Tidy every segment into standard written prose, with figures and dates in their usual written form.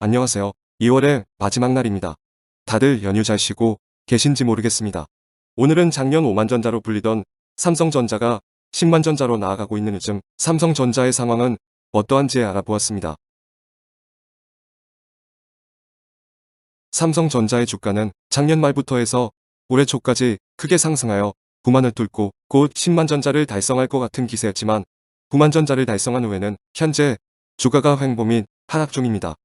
안녕하세요. 2월의 마지막 날입니다. 다들 연휴 잘 쉬고 계신지 모르겠습니다. 오늘은 작년 5만 전자로 불리던 삼성전자가 10만 전자로 나아가고 있는 요즘 삼성전자의 상황은 어떠한지 알아보았습니다. 삼성전자의 주가는 작년 말부터 해서 올해 초까지 크게 상승하여 9만을 뚫고 곧 10만 전자를 달성할 것 같은 기세였지만 9만 전자를 달성한 후에는 현재 주가가 횡보 및 하락 중입니다.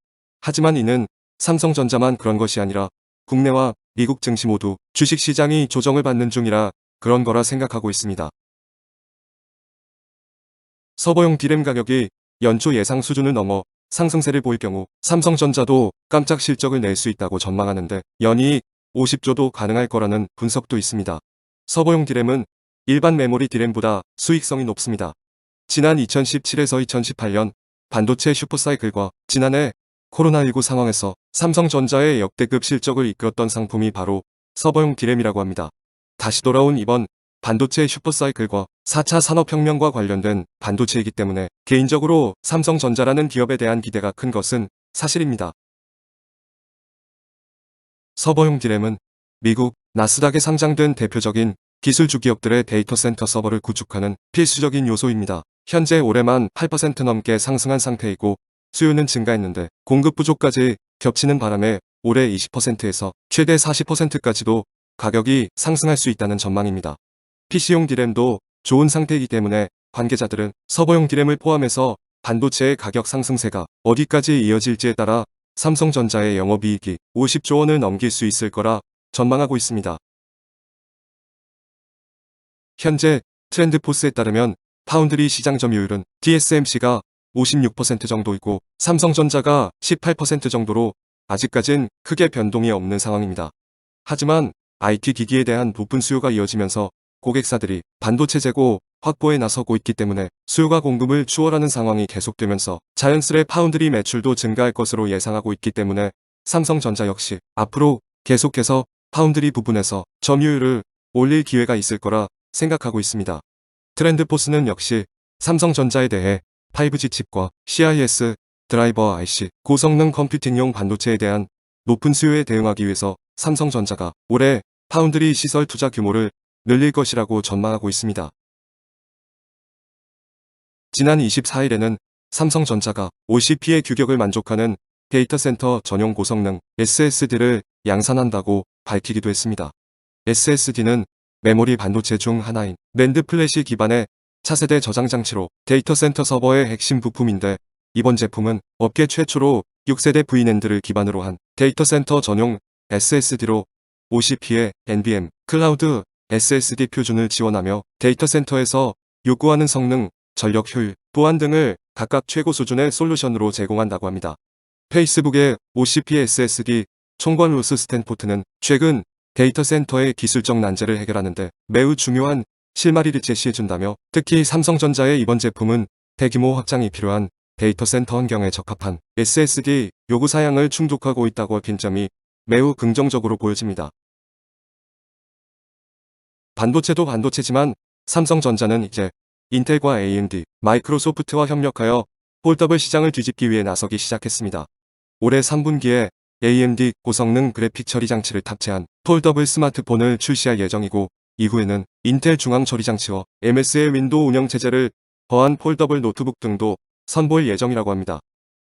하지만 이는 삼성전자만 그런 것이 아니라 국내와 미국 증시 모두 주식시장이 조정을 받는 중이라 그런 거라 생각하고 있습니다. 서버용 D램 가격이 연초 예상 수준을 넘어 상승세를 보일 경우 삼성전자도 깜짝 실적을 낼 수 있다고 전망하는데 연이익 50조도 가능할 거라는 분석도 있습니다. 서버용 D램은 일반 메모리 D램보다 수익성이 높습니다. 지난 2017에서 2018년 반도체 슈퍼사이클과 지난해 코로나19 상황에서 삼성전자의 역대급 실적을 이끌었던 상품이 바로 서버용 D램이라고 합니다. 다시 돌아온 이번 반도체 슈퍼사이클과 4차 산업혁명과 관련된 반도체이기 때문에 개인적으로 삼성전자라는 기업에 대한 기대가 큰 것은 사실입니다. 서버용 D램은 미국 나스닥에 상장된 대표적인 기술주 기업들의 데이터 센터 서버를 구축하는 필수적인 요소입니다. 현재 올해만 8% 넘게 상승한 상태이고 수요는 증가했는데 공급 부족까지 겹치는 바람에 올해 20%에서 최대 40%까지도 가격이 상승할 수 있다는 전망입니다. PC용 D램도 좋은 상태이기 때문에 관계자들은 서버용 D램을 포함해서 반도체의 가격 상승세가 어디까지 이어질지에 따라 삼성전자의 영업이익이 50조 원을 넘길 수 있을 거라 전망하고 있습니다. 현재 트렌드포스에 따르면 파운드리 시장 점유율은 TSMC가 56% 정도이고 삼성전자가 18% 정도로 아직까진 크게 변동이 없는 상황입니다. 하지만 IT 기기에 대한 부품 수요가 이어지면서 고객사들이 반도체 재고 확보에 나서고 있기 때문에 수요가 공급을 추월하는 상황이 계속되면서 자연스레 파운드리 매출도 증가할 것으로 예상하고 있기 때문에 삼성전자 역시 앞으로 계속해서 파운드리 부분에서 점유율을 올릴 기회가 있을 거라 생각하고 있습니다. 트렌드포스는 역시 삼성전자에 대해 5G 칩과 CIS, 드라이버 IC, 고성능 컴퓨팅용 반도체에 대한 높은 수요에 대응하기 위해서 삼성전자가 올해 파운드리 시설 투자 규모를 늘릴 것이라고 전망하고 있습니다. 지난 24일에는 삼성전자가 OCP의 규격을 만족하는 데이터 센터 전용 고성능 SSD를 양산한다고 밝히기도 했습니다. SSD는 메모리 반도체 중 하나인 낸드 플래시 기반의 차세대 저장 장치로 데이터 센터 서버의 핵심 부품인데 이번 제품은 업계 최초로 6세대 V낸드를 기반으로 한 데이터 센터 전용 SSD로 OCP의 NVM, 클라우드 SSD 표준을 지원하며 데이터 센터에서 요구하는 성능, 전력 효율, 보안 등을 각각 최고 수준의 솔루션으로 제공한다고 합니다. 페이스북의 OCP SSD 총괄 로스 스탠포트는 최근 데이터 센터의 기술적 난제를 해결하는데 매우 중요한 실마리를 제시해준다며 특히 삼성전자의 이번 제품은 대규모 확장이 필요한 데이터 센터 환경에 적합한 SSD 요구 사양을 충족하고 있다고 빈 점이 매우 긍정적으로 보여집니다. 반도체도 반도체지만 삼성전자는 이제 인텔과 AMD, 마이크로소프트와 협력하여 폴더블 시장을 뒤집기 위해 나서기 시작했습니다. 올해 3분기에 AMD 고성능 그래픽 처리 장치를 탑재한 폴더블 스마트폰을 출시할 예정이고 이후에는 인텔 중앙 처리 장치와 MS의 윈도우 운영 체제를 더한 폴더블 노트북 등도 선보일 예정이라고 합니다.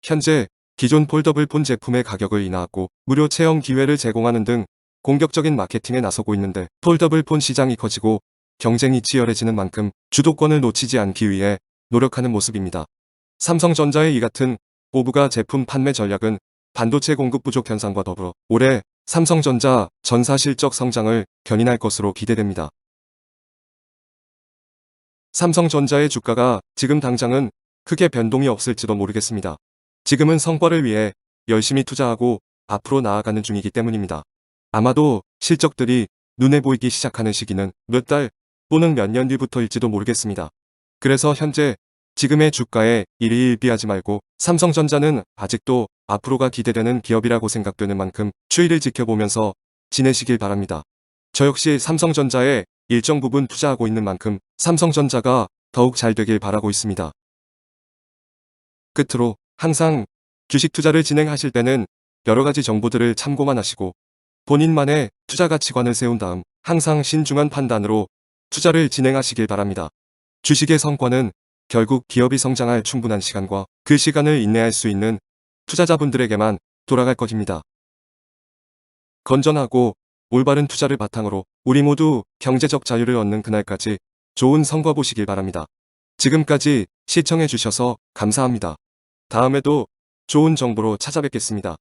현재 기존 폴더블 폰 제품의 가격을 인하하고 무료 체험 기회를 제공하는 등 공격적인 마케팅에 나서고 있는데 폴더블 폰 시장이 커지고 경쟁이 치열해지는 만큼 주도권을 놓치지 않기 위해 노력하는 모습입니다. 삼성전자의 이 같은 고부가 제품 판매 전략은 반도체 공급 부족 현상과 더불어 올해 삼성전자 전사 실적 성장을 견인할 것으로 기대됩니다. 삼성전자의 주가가 지금 당장은 크게 변동이 없을지도 모르겠습니다. 지금은 성과를 위해 열심히 투자하고 앞으로 나아가는 중이기 때문입니다. 아마도 실적들이 눈에 보이기 시작하는 시기는 몇 달 또는 몇 년 뒤부터일지도 모르겠습니다. 그래서 현재 지금의 주가에 일희일비하지 말고 삼성전자는 아직도 앞으로가 기대되는 기업이라고 생각되는 만큼 추이를 지켜보면서 지내시길 바랍니다. 저 역시 삼성전자에 일정 부분 투자하고 있는 만큼 삼성전자가 더욱 잘 되길 바라고 있습니다. 끝으로 항상 주식 투자를 진행하실 때는 여러 가지 정보들을 참고만 하시고 본인만의 투자 가치관을 세운 다음 항상 신중한 판단으로 투자를 진행하시길 바랍니다. 주식의 성과는 결국 기업이 성장할 충분한 시간과 그 시간을 인내할 수 있는 투자자분들에게만 돌아갈 것입니다. 건전하고 올바른 투자를 바탕으로 우리 모두 경제적 자유를 얻는 그날까지 좋은 성과 보시길 바랍니다. 지금까지 시청해 주셔서 감사합니다. 다음에도 좋은 정보로 찾아뵙겠습니다.